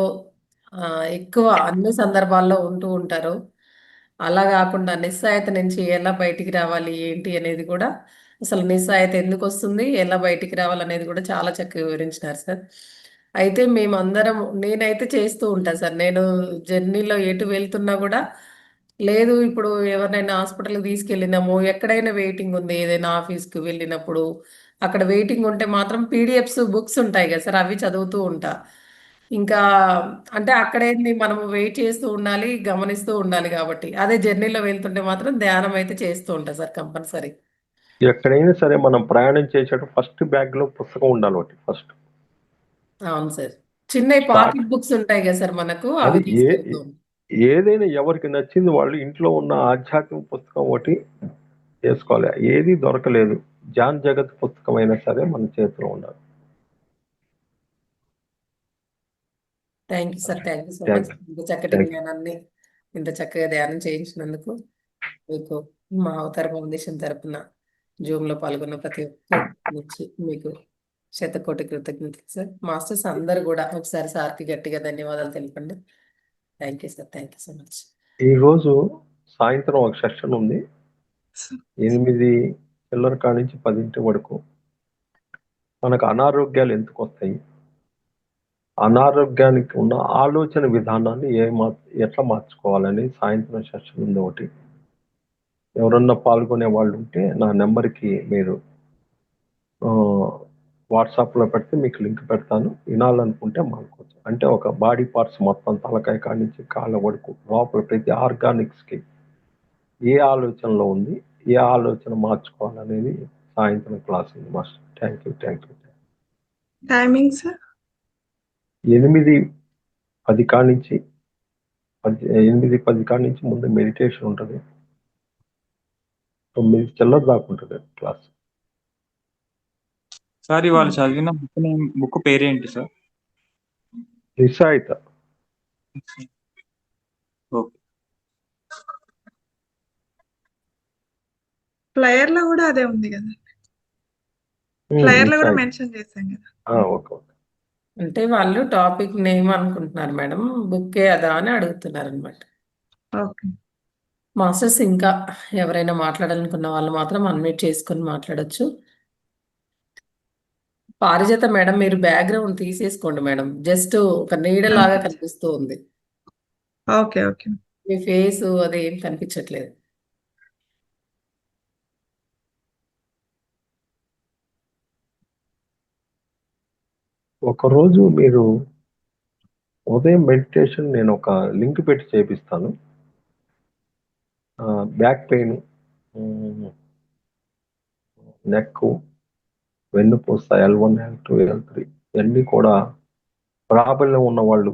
B: ఎక్కువ అన్ని సందర్భాల్లో ఉంటూ ఉంటారు. అలా కాకుండా నిస్సాయత నుంచి ఎలా బయటికి రావాలి ఏంటి అనేది కూడా, అసలు నిస్సాయత ఎందుకు వస్తుంది, ఎలా బయటికి రావాలనేది కూడా చాలా చక్కగా వివరించినారు సార్. అయితే మేమందరం, నేనైతే చేస్తూ ఉంటా సార్. నేను జర్నీలో ఎటు వెళ్తున్నా కూడా, లేదు ఇప్పుడు ఎవరినైనా హాస్పిటల్కి తీసుకెళ్ళినాము, ఎక్కడైనా వెయిటింగ్ ఉంది, ఏదైనా ఆఫీస్కి వెళ్ళినప్పుడు అక్కడ వెయిటింగ్ ఉంటే మాత్రం పీడిఎఫ్స్ బుక్స్ ఉంటాయి కదా సార్, అవి చదువుతూ ఉంటా. ఇంకా అంటే అక్కడేంది మనము వెయిట్ చేస్తూ ఉండాలి, గమనిస్తూ ఉండాలి కాబట్టి. అదే జర్నీలో వెళ్తుంటే మాత్రం ధ్యానం అయితే చేస్తూ ఉంటా సార్ కంపల్సరీ.
A: ఎక్కడైనా సరే మనం ప్రయాణం చేసేటప్పుడు ఫస్ట్ బ్యాగ్ లో పుస్తకం ఉండాలి ఒకటి ఫస్ట్.
B: అవును సార్, చిన్న పాకెట్ బుక్స్ ఉంటాయి కదా సార్ మనకు,
A: అది
B: అవి తీసుకెళ్తూ ఉంటాం.
A: ఏదైనా ఎవరికి నచ్చింది వాళ్ళు ఇంట్లో ఉన్న ఆధ్యాత్మిక పుస్తకం ఒకటి చేసుకోవాలి. ఏది దొరకలేదు, జాన్ జగత్ పుస్తకం అయినా సరే మన చేతిలో ఉండాలి.
B: Thank you sir, thank you so much.
A: Thank
B: ఇంత చక్కటి
A: థ్యాంక్
B: జ్ఞానాన్ని ఇంత చక్కగా ధ్యానం చేయించినందుకు మీకు మా అవతార ఫౌండేషన్ తరపున జూమ్లో పాల్గొన్న ప్రతి ఒక్క నుంచి మీకు శతకోటి కృతజ్ఞతలు సార్. మాస్టర్స్ అందరు కూడా ఒకసారి సార్కి గట్టిగా ధన్యవాదాలు తెలపండి. Thank you sir, thank you so much.
A: ఈరోజు సాయంత్రం ఒక సెషన్ ఉంది, 8 చిల్లర కాడి నుంచి 10 వరకు. మనకు అనారోగ్యాలు ఎందుకు వస్తాయి, అనారోగ్యానికి ఉన్న ఆలోచన విధానాన్ని ఎట్లా మార్చుకోవాలని సాయంత్రం సెషన్ ఉంది ఒకటి. ఎవరన్నా పాల్గొనే వాళ్ళు ఉంటే నా నెంబర్కి మీరు వాట్సాప్లో పెడితే మీకు లింక్ పెడతాను. వినాలనుకుంటే మానుకోవచ్చు. అంటే ఒక బాడీ పార్ట్స్ మొత్తం తలకాయ కాడి నుంచి కాళ్ళ వరకు లోపల ప్రతి ఆర్గానిక్స్కి ఏ ఆలోచనలో ఉంది, ఏ ఆలోచన మార్చుకోవాలనేది సాయంత్రం క్లాస్ ఉంది master. Thank you, thank you.
C: Timing sir?
A: 8:10 కాడి నుంచి ఎనిమిది 10 కాడి నుంచి ముందు మెడిటేషన్ ఉంటుంది. 9 చిల్లర దాకా ఉంటుంది క్లాస్.
C: సార్ ఇవాళ చదివిన బుక్ పేరేంటి సార్?
A: నిశాయిత.
C: ఓకే.
D: ఫ్లయర్ లో కూడా అదే ఉంది కదా, ఫ్లయర్ లో కూడా
A: నిశాయిత.
D: మెన్షన్ చేశాం కదా.
A: ఓకే.
B: అంటే వాళ్ళు టాపిక్ నేమ్ అనుకుంటున్నారు మేడం, బుక్కే అదా అని అడుగుతున్నారు అనమాట.
D: ఓకే.
B: మాస్టర్స్ ఇంకా ఎవరైనా మాట్లాడాలనుకున్న వాళ్ళు మాత్రం అన్మ్యూట్ చేసుకొని మాట్లాడొచ్చు. పారిజాత మేడం, మీరు బ్యాక్గ్రౌండ్ తీసేసుకోండి మేడం, జస్ట్ ఒక నీడలాగా కనిపిస్తూ ఉంది.
D: Okay okay.
B: మీ ఫేస్ అది ఏం కనిపించట్లేదు.
A: ఒకరోజు మీరు ఉదయం మెడిటేషన్ నేను ఒక లింక్ పెట్టి చేపిస్తాను. బ్యాక్ పెయిన్, నెక్, వెన్నుపూస, L1 L2 L3 ఇవన్నీ కూడా ప్రాబల్యం ఉన్న వాళ్ళు,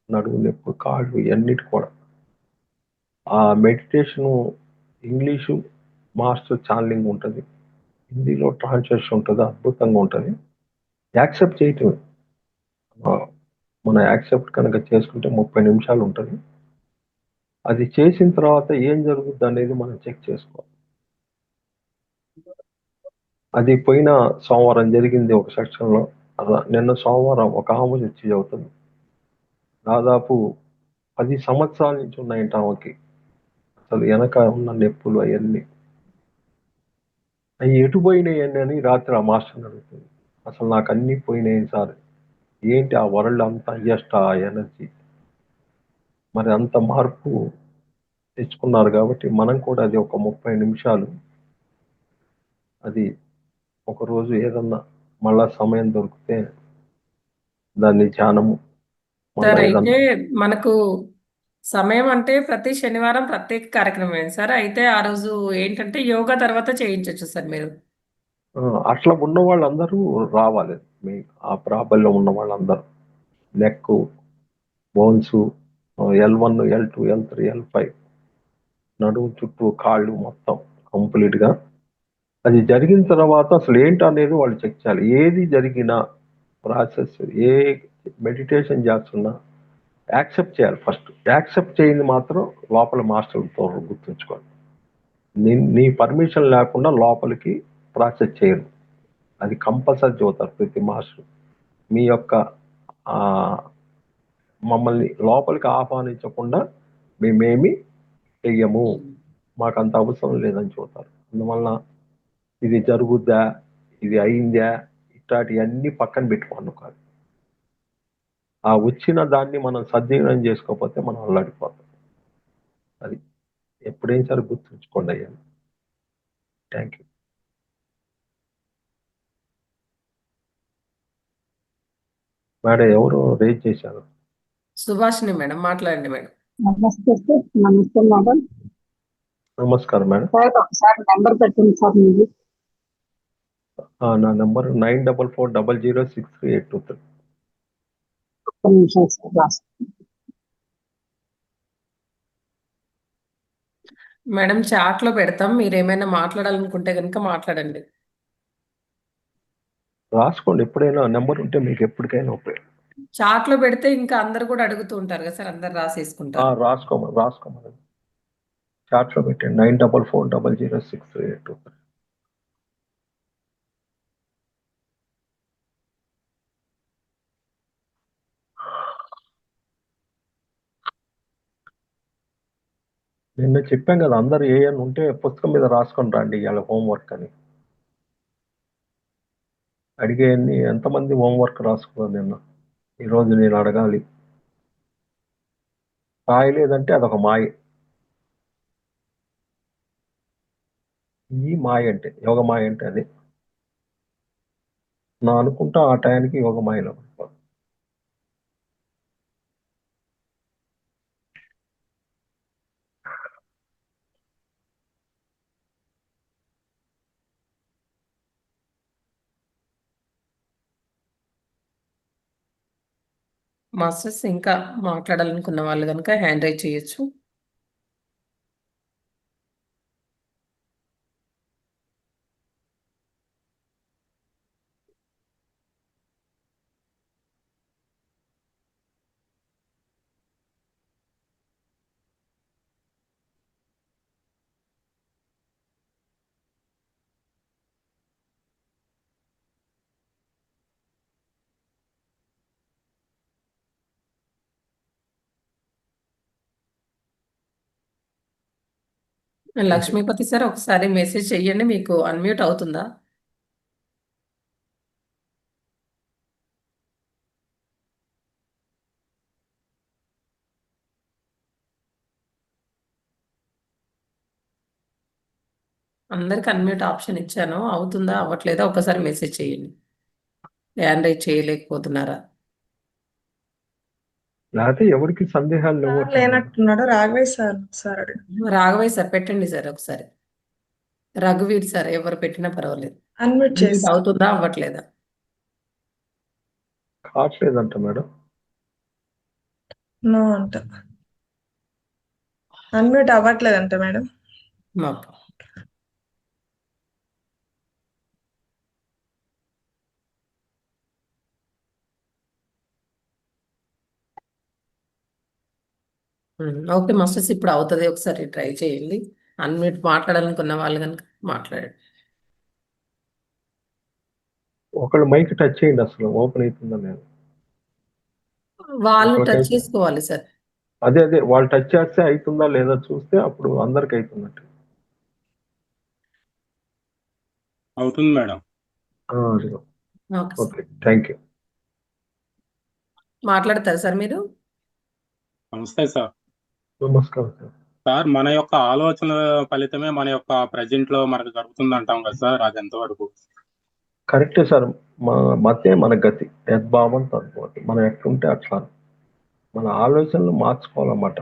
A: నడుము నొప్పి, కాళ్ళు, ఇవన్నిటి కూడా ఆ మెడిటేషను ఇంగ్లీషు మాస్టర్ ఛానలింగ్ ఉంటుంది, హిందీలో ట్రాన్స్లేషన్ ఉంటుంది, అద్భుతంగా ఉంటుంది. యాక్సెప్ట్ చేయటం, మనం యాక్సెప్ట్ కనుక చేసుకుంటే 30 నిమిషాలు ఉంటుంది. అది చేసిన తర్వాత ఏం జరుగుద్ది అనేది మనం చెక్ చేసుకోవాలి. అది పోయిన సోమవారం జరిగింది ఒక సెక్షన్లో. నిన్న సోమవారం ఒక ఆమె వచ్చి చదువుతుంది. దాదాపు 10 సంవత్సరాల నుంచి ఉన్నాయంట ఆమెకి. అసలు వెనక ఉన్న నొప్పులు అవన్నీ అవి ఎటు పోయినాయి అని రాత్రి ఆ మాస్టర్ని అడుగుతుంది. అసలు నాకు అన్నీ పోయినాయి సార్, ఏంటి ఆ వరల్డ్ అంతా జస్ట్ ఆ ఎనర్జీ. మరి అంత మార్పు తెచ్చుకున్నారు కాబట్టి మనం కూడా అది ఒక 30 నిమిషాలు, అది ఒకరోజు ఏదన్నా మళ్ళా సమయం దొరికితే దాన్ని ధ్యానము
B: సార్
A: మళ్ళీ
B: అయితే
A: ఏదన్నా
B: మనకు సమయం అంటే ప్రతి శనివారం ప్రత్యేక కార్యక్రమం సార్. అయితే ఆ రోజు ఏంటంటే యోగా తర్వాత చేయించవచ్చు సార్ మీరు.
A: అట్లా ఉన్న వాళ్ళందరూ రావాలి. మీ ఆ ప్రాబల్యం ఉన్న వాళ్ళందరూ, neck, bones, L1 L2 L3 L5, నడుము చుట్టూ, కాళ్ళు మొత్తం కంప్లీట్గా. అది జరిగిన తర్వాత అసలు ఏంటనేది వాళ్ళు చెక్ చేయాలి. ఏది జరిగినా ప్రాసెస్, ఏ మెడిటేషన్ చేస్తున్నా యాక్సెప్ట్ చేయాలి ఫస్ట్. యాక్సెప్ట్ చేయింది మాత్రం లోపల మాస్టర్తో గుర్తుంచుకోవాలి. నీ పర్మిషన్ లేకుండా లోపలికి ప్రాసెస్ చేయరు. అది కంపల్సరీ చదువుతారు ప్రతి మాస్టర్. మీ యొక్క మమ్మల్ని లోపలికి ఆహ్వానించకుండా మేమేమి చెయ్యము, మాకు అంత అవసరం లేదని చూస్తారు. అందువల్ల ఇది జరుగుద్దా, ఇది అయిందా, ఇట్లాంటివన్నీ పక్కన పెట్టుకోండి. కాదు, ఆ వచ్చిన దాన్ని మనం సద్వినియోగం చేసుకోకపోతే మనం అల్లాడిపోతాం. అది ఎప్పుడైనా సరే గుర్తుంచుకోండి అయ్యా. Thank you madam. ఎవరు రేజ్ చేశారు?
B: సుభాషిణి మేడం, మాట్లాడండి మేడం.
E: నమస్తే సార్. నమస్తే మేడం.
A: నమస్కారం మేడం.
E: సార్ ఒకసారి నెంబర్ పెట్టండి సార్ మీది.
A: నా నెంబర్ 9440063823.
E: ఒక్క నిమిషం సార్ రాస్తాను.
B: మేడం చాట్ లో పెడతాం, మీరు ఏమైనా మాట్లాడాలనుకుంటే కనుక మాట్లాడండి.
A: రాసుకోండి, ఎప్పుడైనా నెంబర్ ఉంటే మీకు ఎప్పటికైనా ఉపయోగం.
B: చాట్ లో పెడితే ఇంకా అందరు కూడా అడుగుతూ ఉంటారు కదా సార్, అందరు రాసేసుకుంటారు.
A: రాసుకోమని చాట్ లో పెట్టండి 9440063823. నిన్న చెప్పాం కదా, అందరు ఏఎన్ ఉంటే పుస్తకం మీద రాసుకొని రండి ఇవాళ హోంవర్క్ అని. అడిగేయన్ని ఎంతమంది హోంవర్క్ రాసుకున్నారు నిన్న? ఈరోజు నేను అడగాలి. రాయలేదంటే అదొక మాయ. ఈ మాయ అంటే యోగ మాయ అంటే అదే. నా అనుకుంటా ఆ టయానికి యోగ మాయలో పడిపోతాం.
B: మాస్టర్స్ ఇంకా మాట్లాడాలనుకున్న వాళ్ళు కనుక హ్యాండ్ రైజ్ చేయొచ్చు. లక్ష్మీపతి సార్ ఒకసారి మెసేజ్ చెయ్యండి, మీకు అన్మ్యూట్ అవుతుందా? అందరికి అన్మ్యూట్ ఆప్షన్ ఇచ్చాను, అవుతుందా అవ్వట్లేదా ఒకసారి మెసేజ్ చేయండి. హ్యాండ్ రైజ్ చేయలేకపోతున్నారా?
A: లేకపోతే ఎవరికి సందేహాలు లేవు
D: సార్ లేనట్టున్నాడు. రాఘవేష్ సార్ సార్ అడగండి.
B: రాఘవయ్య సార్ పెట్టండి సార్ ఒకసారి. రఘువీర్ సార్ ఎవరు పెట్టినా పర్వాలేదు.
D: అన్మ్యూట్
B: అన్మ్యూట్
D: చేసి
B: అవుతుందా అవ్వట్లేదా?
A: కావట్లేదంట మేడం.
D: నో అంట. అన్మ్యూట్ అవ్వట్లేదంట మేడం.
B: మాకు ఓకే మాస్టర్స్, ఇప్పుడు అవుతుంది, ఒకసారి ట్రై చేయండి. అన్మ్యూట్ మాట్లాడాలనుకున్న వాళ్ళు కనుక మాట్లాడండి.
A: ఒకళ్ళు మైక్ టచ్ చేయండి, అసలు ఓపెన్ అవుతుందా లేదు.
B: వాళ్ళు టచ్
A: ఒకరికైతే
B: చేసుకోవాలి సార్.
A: అదే వాళ్ళు టచ్ చేస్తే అవుతుందా లేదా చూస్తే అప్పుడు అందరికి అవుతున్నట్టు.
F: అవుతుంది మేడం.
A: అదిగో.
B: Okay sir,
A: okay, thank you.
B: మాట్లాడతారు సార్ మీరు?
F: నమస్తే సార్.
A: నమస్కారం సార్.
F: సార్, మన యొక్క ఆలోచన ఫలితమే మన యొక్క ప్రజెంట్ లో మనకు జరుగుతుంది అంటాం కదా సార్, అది ఎంతవరకు?
A: కరెక్టే సార్. మతే మన గతి, యద్భావం తద్భవతి. మనం ఎట్లుంటే అట్లా మన ఆలోచనలు మార్చుకోవాలన్నమాట.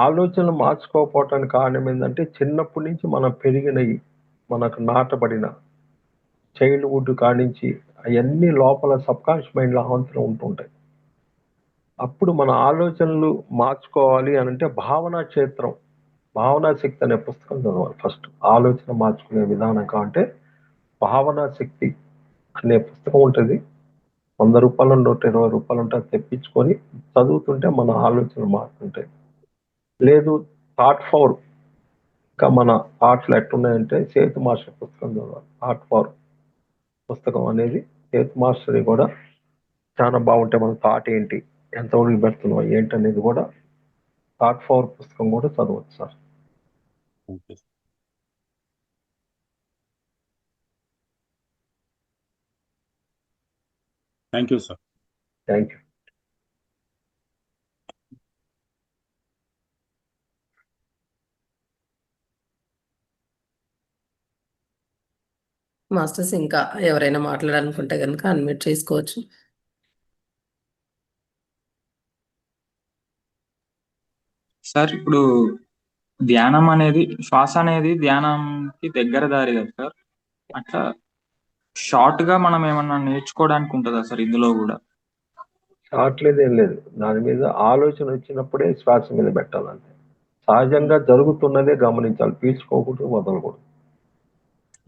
A: ఆలోచనలు మార్చుకోకపోవటానికి కారణం ఏంటంటే చిన్నప్పటి నుంచి మనం పెరిగినవి, మనకు నాటబడిన చైల్డ్హుడ్ కానించి అవన్నీ లోపల సబ్కాన్షియస్ మైండ్లో ఆంతరం ఉంటుంటాయి. అప్పుడు మన ఆలోచనలు మార్చుకోవాలి అని అంటే భావనా క్షేత్రం, భావనా శక్తి అనే పుస్తకం చదవాలి ఫస్ట్. ఆలోచన మార్చుకునే విధానం కావంటే భావనా శక్తి అనే పుస్తకం ఉంటుంది. 100 రూపాయలు 120 రూపాయలు ఉంటే అది తెప్పించుకొని చదువుతుంటే మన ఆలోచనలు మారుతుంటాయి. లేదు థాట్ ఫవర్, ఇంకా మన థాట్లు ఎట్టున్నాయంటే సేతు మాస్టర్ పుస్తకం చదవాలి. థాట్ ఫవర్ పుస్తకం అనేది సేతు మాస్టర్ని కూడా చాలా బాగుంటాయి. మన థాట్ ఏంటి, ఎంతవరకు పెడుతున్నాం ఏంటి అనేది కూడా థాట్ ఫవర్ పుస్తకం కూడా చదవచ్చు sir.
F: Okay. Thank you sir.
A: Thank you.
B: Masters ఇంకా ఎవరైనా మాట్లాడాలనుకుంటే కనుక అన్మ్యూట్ చేసుకోవచ్చు.
C: సార్ ఇప్పుడు ధ్యానం అనేది, శ్వాస అనేది ధ్యానంకి దగ్గర దారి కదా సార్. అట్లా షార్ట్ గా మనం ఏమన్నా నేర్చుకోవడానికి ఉంటుందా సార్ ఇందులో కూడా?
A: షార్ట్లేదు ఏం లేదు, దాని మీద ఆలోచన వచ్చినప్పుడే శ్వాస మీద పెట్టాలంటే సహజంగా జరుగుతున్నదే గమనించాలి, పీల్చుకోకూడదు వదలకూడదు.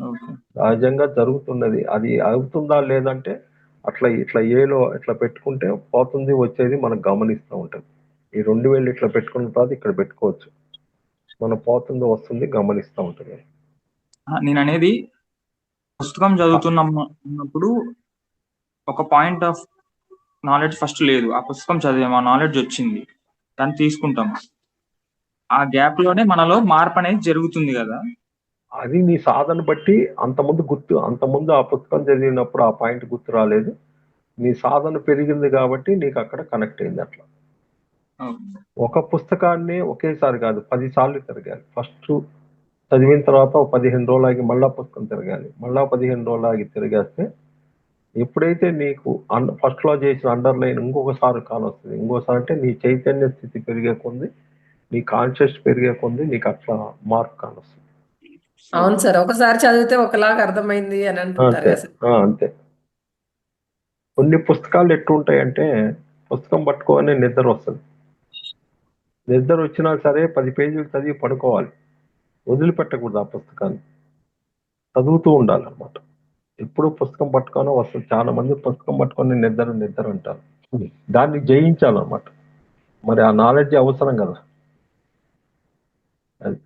C: ఓకే.
A: సహజంగా జరుగుతున్నది అది అవుతుందా లేదంటే ఇట్లా ఏలో ఇట్లా పెట్టుకుంటే పోతుంది వచ్చేది మనం గమనిస్తూ ఉంటుంది. ఈ 2 వేలు ఇట్లా పెట్టుకున్న తర్వాత ఇక్కడ పెట్టుకోవచ్చు, మనం పోతుంది వస్తుంది గమనిస్తూ ఉంటుంది.
C: నేను అనేది పుస్తకం చదువుతున్నప్పుడు ఒక పాయింట్ ఆఫ్ నాలెడ్జ్ ఫస్ట్ లేదు, ఆ పుస్తకం చదివాము, ఆ నాలెడ్జ్ వచ్చింది, దాన్ని తీసుకుంటాం, ఆ గ్యాప్ లోనే మనలో మార్పు అనేది జరుగుతుంది కదా.
A: అది నీ సాధన బట్టి అంతకుముందు ఆ పుస్తకం చదివినప్పుడు ఆ పాయింట్ గుర్తు రాలేదు, నీ సాధన పెరిగింది కాబట్టి నీకు అక్కడ కనెక్ట్ అయింది. అట్లా ఒక పుస్తకాన్ని ఒకేసారి కాదు 10 సార్లు తిరగాలి. ఫస్ట్ చదివిన తర్వాత 15 రోజులు ఆగి మళ్ళా పుస్తకం తిరగాలి, మళ్ళా 15 రోజులు ఆగి తిరిగేస్తే ఎప్పుడైతే నీకు ఫస్ట్ లో చేసిన అండర్లైన్ ఇంకొకసారి కానొస్తుంది, ఇంకోసారి అంటే నీ చైతన్య స్థితి పెరిగే కొంది, నీ కాన్షియస్ పెరిగే కొంది నీకు అట్లా మార్పు కానొస్తుంది.
B: అవును సార్, ఒకసారి చదివితే ఒకలాగా అర్థమైంది అని అంటుంటారు
A: అంతే
B: కదా సార్.
A: అంతే. కొన్ని పుస్తకాలు ఎట్లుంటాయంటే పుస్తకం పట్టుకొని నిద్ర వస్తుంది. నిద్ర వచ్చినా సరే 10 పేజీలు చదివి పడుకోవాలి, వదిలిపెట్టకూడదు ఆ పుస్తకాన్ని, చదువుతూ ఉండాలన్నమాట. ఎప్పుడు పుస్తకం పట్టుకొని వస్తుంది. చాలా మంది పుస్తకం పట్టుకొని నిద్ర అంటారు. దాన్ని జయించాలన్నమాట. మరి ఆ నాలెడ్జ్ అవసరం కదా. అది